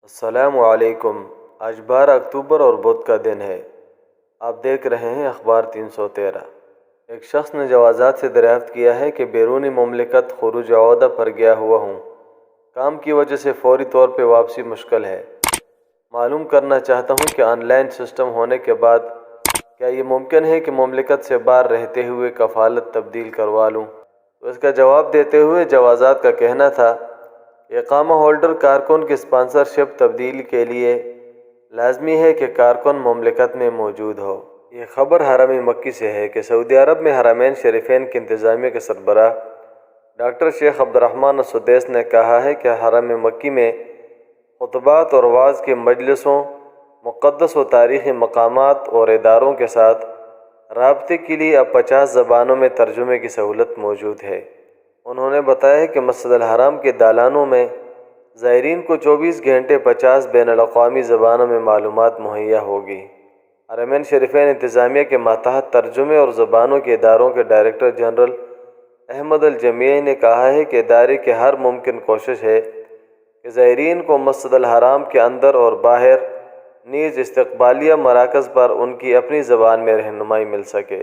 السلام علیکم۔ آج 12 اکتوبر اور بدھ کا دن ہے۔ آپ دیکھ رہے ہیں اخبار 313۔ ایک شخص نے جوازات سے دریافت کیا ہے کہ بیرونی مملکت خروج عہدہ پر گیا ہوا ہوں، کام کی وجہ سے فوری طور پہ واپسی مشکل ہے۔ معلوم کرنا چاہتا ہوں کہ آن لائن سسٹم ہونے کے بعد کیا یہ ممکن ہے کہ مملکت سے باہر رہتے ہوئے کفالت تبدیل کروا لوں؟ تو اس کا جواب دیتے ہوئے جوازات کا کہنا تھا کہ اقامہ ہولڈر کارکن کی اسپانسرشپ تبدیلی کے لیے لازمی ہے کہ کارکن مملکت میں موجود ہو۔ یہ خبر حرم مکی سے ہے کہ سعودی عرب میں حرمین شریفین کی انتظامیہ کے سربراہ ڈاکٹر شیخ عبدالرحمن السدیس نے کہا ہے کہ حرم مکی میں خطبات اور وعظ کی مجلسوں، مقدس و تاریخی مقامات اور اداروں کے ساتھ رابطے کے لیے اب 50 زبانوں میں ترجمے کی سہولت موجود ہے۔ انہوں نے بتایا کہ مسجد الحرام کے دالانوں میں زائرین کو 24 گھنٹے 50 بین الاقوامی زبانوں میں معلومات مہیا ہوگی۔ حرمین شریفین انتظامیہ کے ماتحت ترجمے اور زبانوں کے اداروں کے ڈائریکٹر جنرل احمد الجمیعی نے کہا ہے کہ ادارے کی ہر ممکن کوشش ہے کہ زائرین کو مسجد الحرام کے اندر اور باہر نیز استقبالیہ مراکز پر ان کی اپنی زبان میں رہنمائی مل سکے۔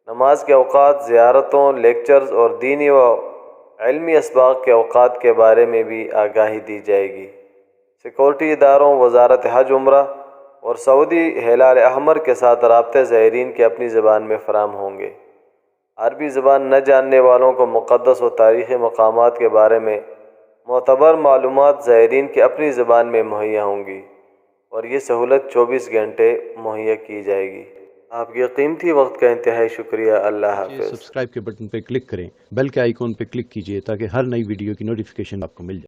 نماز کے اوقات، زیارتوں، لیکچرز اور دینی و علمی اسباق کے اوقات کے بارے میں بھی آگاہی دی جائے گی۔ سیکورٹی اداروں، وزارت حج عمرہ اور سعودی ہلال احمر کے ساتھ رابطے زائرین کی اپنی زبان میں فراہم ہوں گے۔ عربی زبان نہ جاننے والوں کو مقدس و تاریخی مقامات کے بارے میں معتبر معلومات زائرین کی اپنی زبان میں مہیا ہوں گی اور یہ سہولت 24 گھنٹے مہیا کی جائے گی۔ آپ کے قیمتی وقت کا انتہائی شکریہ۔ اللہ حافظ۔ سبسکرائب کے بٹن پہ کلک کریں، بیل کے آئیکن پہ کلک کیجئے تاکہ ہر نئی ویڈیو کی نوٹیفیکیشن آپ کو مل جائے۔